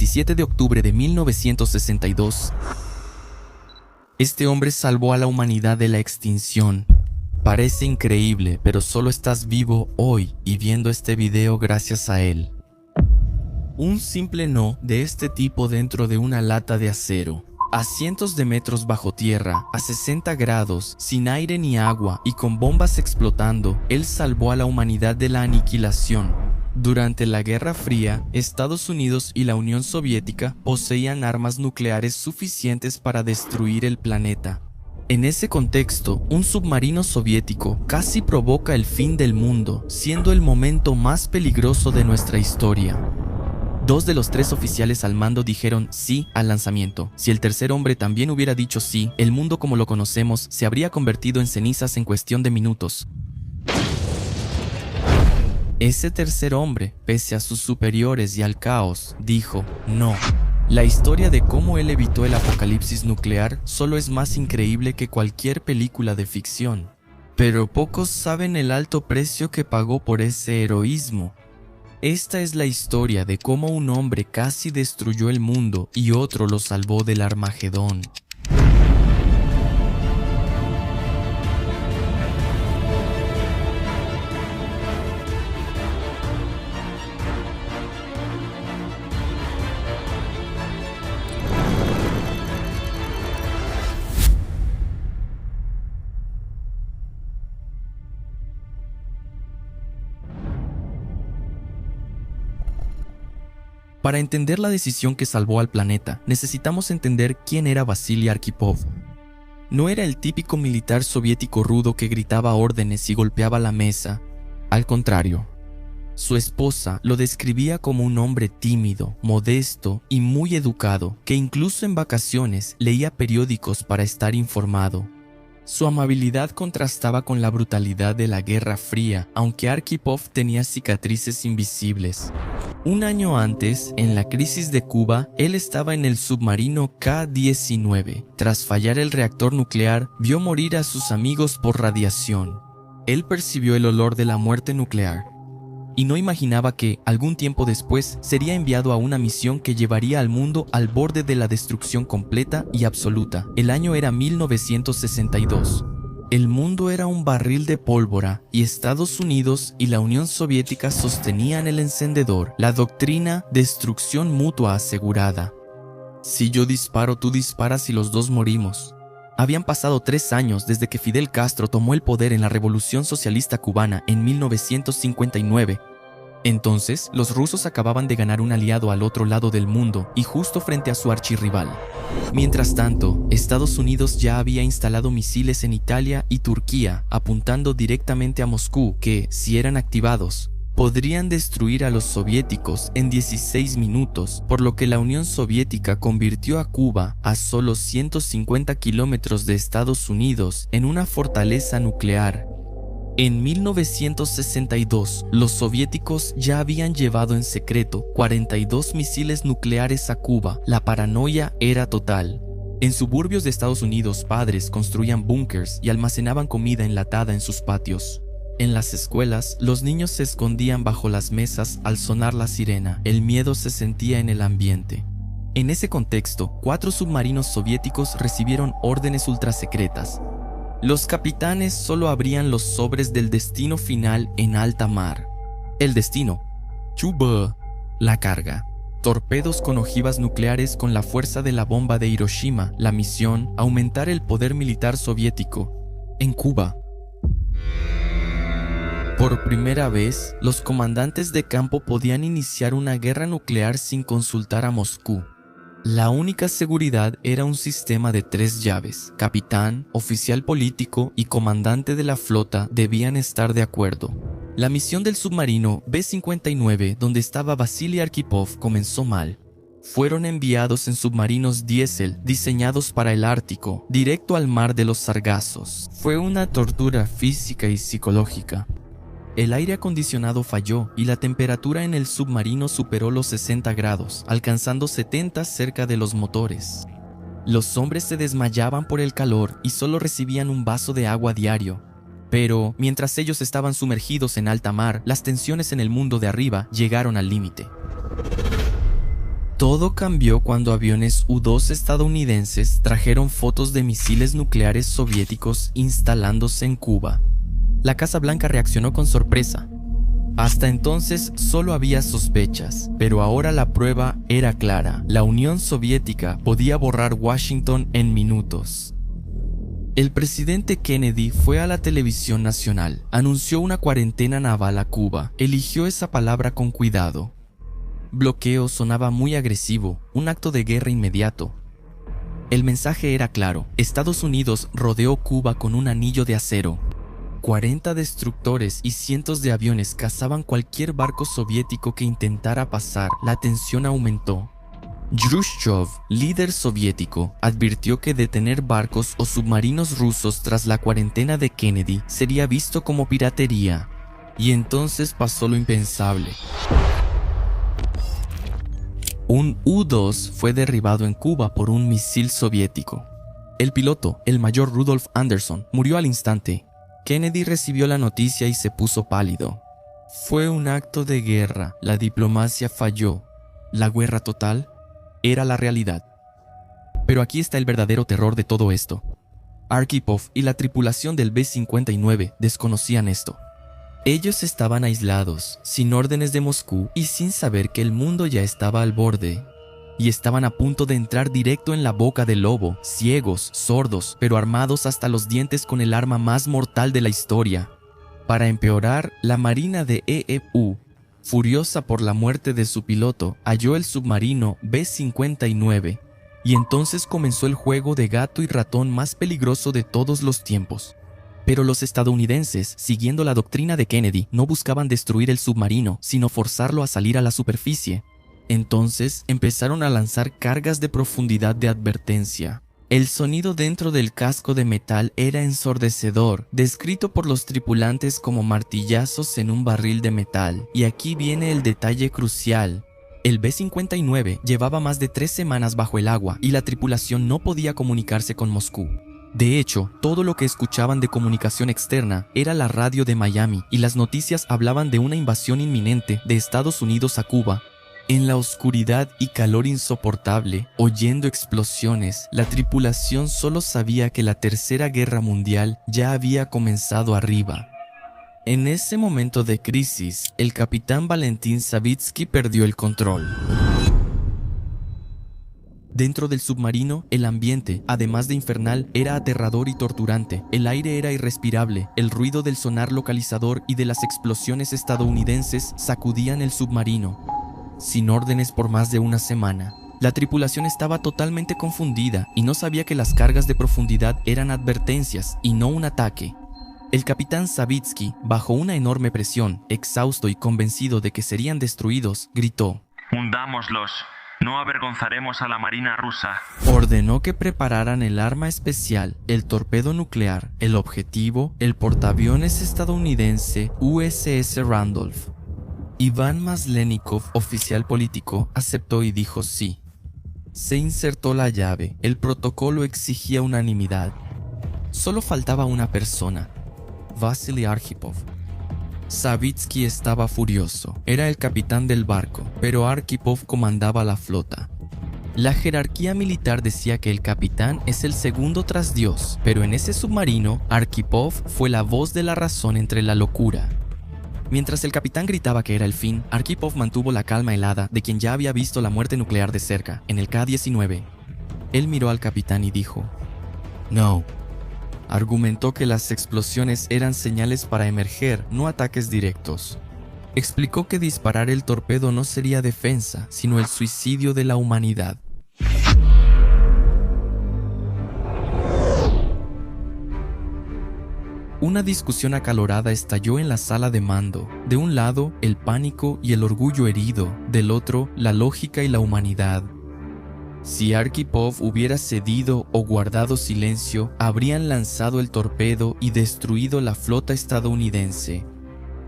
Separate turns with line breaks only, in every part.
27 de octubre de 1962. Este hombre salvó a la humanidad de la extinción. Parece increíble, pero solo estás vivo hoy y viendo este video gracias a él. Un simple no de este tipo dentro de una lata de acero. A cientos de metros bajo tierra, a 60 grados, sin aire ni agua y con bombas explotando, él salvó a la humanidad de la aniquilación. Durante la Guerra Fría, Estados Unidos y la Unión Soviética poseían armas nucleares suficientes para destruir el planeta. En ese contexto, un submarino soviético casi provoca el fin del mundo, siendo el momento más peligroso de nuestra historia. 2 de los 3 oficiales al mando dijeron sí al lanzamiento. Si el tercer hombre también hubiera dicho sí, el mundo como lo conocemos se habría convertido en cenizas en cuestión de minutos. Ese tercer hombre, pese a sus superiores y al caos, dijo no. La historia de cómo él evitó el apocalipsis nuclear solo es más increíble que cualquier película de ficción. Pero pocos saben el alto precio que pagó por ese heroísmo. Esta es la historia de cómo un hombre casi destruyó el mundo y otro lo salvó del Armagedón. Para entender la decisión que salvó al planeta, necesitamos entender quién era Vasily Arkhipov. No era el típico militar soviético rudo que gritaba órdenes y golpeaba la mesa. Al contrario, su esposa lo describía como un hombre tímido, modesto y muy educado, que incluso en vacaciones leía periódicos para estar informado. Su amabilidad contrastaba con la brutalidad de la Guerra Fría, aunque Arkhipov tenía cicatrices invisibles. Un año antes, en la crisis de Cuba, él estaba en el submarino K-19. Tras fallar el reactor nuclear, vio morir a sus amigos por radiación. Él percibió el olor de la muerte nuclear y no imaginaba que, algún tiempo después, sería enviado a una misión que llevaría al mundo al borde de la destrucción completa y absoluta. El año era 1962. El mundo era un barril de pólvora y Estados Unidos y la Unión Soviética sostenían el encendedor, la doctrina destrucción mutua asegurada. Si yo disparo, tú disparas y los dos morimos. Habían pasado 3 años desde que Fidel Castro tomó el poder en la Revolución Socialista Cubana en 1959. Entonces, los rusos acababan de ganar un aliado al otro lado del mundo y justo frente a su archirrival. Mientras tanto, Estados Unidos ya había instalado misiles en Italia y Turquía, apuntando directamente a Moscú que, si eran activados, podrían destruir a los soviéticos en 16 minutos, por lo que la Unión Soviética convirtió a Cuba, a solo 150 kilómetros de Estados Unidos, en una fortaleza nuclear. En 1962, los soviéticos ya habían llevado en secreto 42 misiles nucleares a Cuba. La paranoia era total. En suburbios de Estados Unidos, padres construían búnkers y almacenaban comida enlatada en sus patios. En las escuelas, los niños se escondían bajo las mesas al sonar la sirena. El miedo se sentía en el ambiente. En ese contexto, 4 submarinos soviéticos recibieron órdenes ultrasecretas. Los capitanes solo abrían los sobres del destino final en alta mar. El destino: Chuba, la carga. Torpedos con ojivas nucleares con la fuerza de la bomba de Hiroshima. La misión: aumentar el poder militar soviético en Cuba. Por primera vez, los comandantes de campo podían iniciar una guerra nuclear sin consultar a Moscú. La única seguridad era un sistema de 3 llaves. Capitán, oficial político y comandante de la flota debían estar de acuerdo. La misión del submarino B-59, donde estaba Vasily Arkhipov, comenzó mal. Fueron enviados en submarinos diésel diseñados para el Ártico, directo al mar de los Sargazos. Fue una tortura física y psicológica. El aire acondicionado falló y la temperatura en el submarino superó los 60 grados, alcanzando 70 cerca de los motores. Los hombres se desmayaban por el calor y solo recibían un vaso de agua diario. Pero, mientras ellos estaban sumergidos en alta mar, las tensiones en el mundo de arriba llegaron al límite. Todo cambió cuando aviones U-2 estadounidenses trajeron fotos de misiles nucleares soviéticos instalándose en Cuba. La Casa Blanca reaccionó con sorpresa. Hasta entonces solo había sospechas, pero ahora la prueba era clara. La Unión Soviética podía borrar Washington en minutos. El presidente Kennedy fue a la televisión nacional, anunció una cuarentena naval a Cuba, eligió esa palabra con cuidado. Bloqueo sonaba muy agresivo, un acto de guerra inmediato. El mensaje era claro: Estados Unidos rodeó Cuba con un anillo de acero. 40 destructores y cientos de aviones cazaban cualquier barco soviético que intentara pasar. La tensión aumentó. Khrushchev, líder soviético, advirtió que detener barcos o submarinos rusos tras la cuarentena de Kennedy sería visto como piratería. Y entonces pasó lo impensable. Un U-2 fue derribado en Cuba por un misil soviético. El piloto, el mayor Rudolf Anderson, murió al instante. Kennedy recibió la noticia y se puso pálido. Fue un acto de guerra, la diplomacia falló. La guerra total era la realidad. Pero aquí está el verdadero terror de todo esto. Arkhipov y la tripulación del B-59 desconocían esto. Ellos estaban aislados, sin órdenes de Moscú y sin saber que el mundo ya estaba al borde. Y estaban a punto de entrar directo en la boca del lobo, ciegos, sordos, pero armados hasta los dientes con el arma más mortal de la historia. Para empeorar, la marina de EEU, furiosa por la muerte de su piloto, halló el submarino B-59, y entonces comenzó el juego de gato y ratón más peligroso de todos los tiempos. Pero los estadounidenses, siguiendo la doctrina de Kennedy, no buscaban destruir el submarino, sino forzarlo a salir a la superficie. Entonces empezaron a lanzar cargas de profundidad de advertencia. El sonido dentro del casco de metal era ensordecedor, descrito por los tripulantes como martillazos en un barril de metal. Y aquí viene el detalle crucial. El B-59 llevaba más de 3 semanas bajo el agua y la tripulación no podía comunicarse con Moscú. De hecho, todo lo que escuchaban de comunicación externa era la radio de Miami y las noticias hablaban de una invasión inminente de Estados Unidos a Cuba. En la oscuridad y calor insoportable, oyendo explosiones, la tripulación solo sabía que la Tercera Guerra Mundial ya había comenzado arriba. En ese momento de crisis, el capitán Valentín Savitsky perdió el control. Dentro del submarino, el ambiente, además de infernal, era aterrador y torturante. El aire era irrespirable, el ruido del sonar localizador y de las explosiones estadounidenses sacudían el submarino. Sin órdenes por más de una semana, la tripulación estaba totalmente confundida y no sabía que las cargas de profundidad eran advertencias y no un ataque. El capitán Savitsky, bajo una enorme presión, exhausto y convencido de que serían destruidos, gritó:
«Hundámoslos. No avergonzaremos a la marina rusa».
Ordenó que prepararan el arma especial, el torpedo nuclear, el objetivo, el portaaviones estadounidense USS Randolph. Iván Maslenikov, oficial político, aceptó y dijo sí. Se insertó la llave. El protocolo exigía unanimidad. Solo faltaba una persona: Vasily Arkhipov. Savitsky estaba furioso. Era el capitán del barco, pero Arkhipov comandaba la flota. La jerarquía militar decía que el capitán es el segundo tras Dios, pero en ese submarino, Arkhipov fue la voz de la razón entre la locura. Mientras el capitán gritaba que era el fin, Arkhipov mantuvo la calma helada de quien ya había visto la muerte nuclear de cerca, en el K-19. Él miró al capitán y dijo: «No». Argumentó que las explosiones eran señales para emerger, no ataques directos. Explicó que disparar el torpedo no sería defensa, sino el suicidio de la humanidad. Una discusión acalorada estalló en la sala de mando. De un lado, el pánico y el orgullo herido. Del otro, la lógica y la humanidad. Si Arkhipov hubiera cedido o guardado silencio, habrían lanzado el torpedo y destruido la flota estadounidense.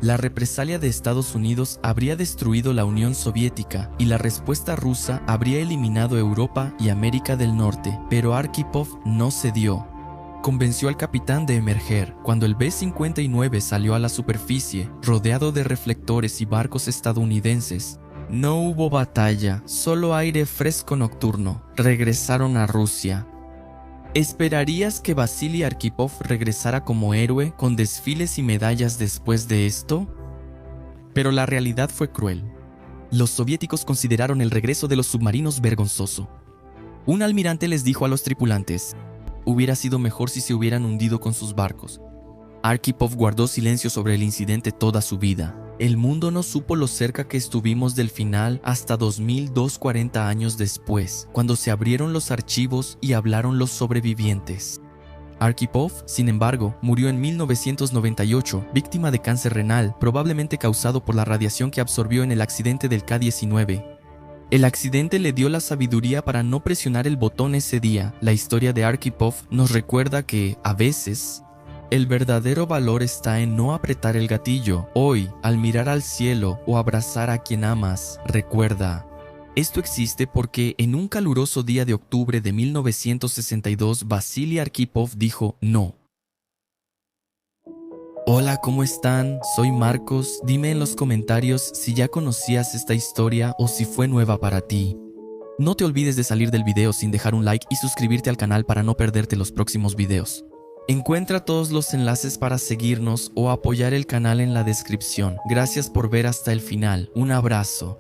La represalia de Estados Unidos habría destruido la Unión Soviética y la respuesta rusa habría eliminado Europa y América del Norte, pero Arkhipov no cedió. Convenció al capitán de emerger. Cuando el B-59 salió a la superficie, rodeado de reflectores y barcos estadounidenses, No hubo batalla, solo aire fresco nocturno. Regresaron a Rusia. ¿Esperarías que Vasily Arkhipov regresara como héroe con desfiles y medallas después de esto? Pero la realidad fue cruel. Los soviéticos consideraron el regreso de los submarinos vergonzoso. Un almirante les dijo a los tripulantes: hubiera sido mejor si se hubieran hundido con sus barcos. Arkhipov guardó silencio sobre el incidente toda su vida. El mundo no supo lo cerca que estuvimos del final hasta 2240 años después, cuando se abrieron los archivos y hablaron los sobrevivientes. Arkhipov, sin embargo, murió en 1998, víctima de cáncer renal, probablemente causado por la radiación que absorbió en el accidente del K-19. El accidente le dio la sabiduría para no presionar el botón ese día. La historia de Arkhipov nos recuerda que, a veces, el verdadero valor está en no apretar el gatillo. Hoy, al mirar al cielo o abrazar a quien amas, recuerda: esto existe porque en un caluroso día de octubre de 1962, Vasily Arkhipov dijo no. Hola, ¿cómo están? Soy Marcos. Dime en los comentarios si ya conocías esta historia o si fue nueva para ti. No te olvides de salir del video sin dejar un like y suscribirte al canal para no perderte los próximos videos. Encuentra todos los enlaces para seguirnos o apoyar el canal en la descripción. Gracias por ver hasta el final. Un abrazo.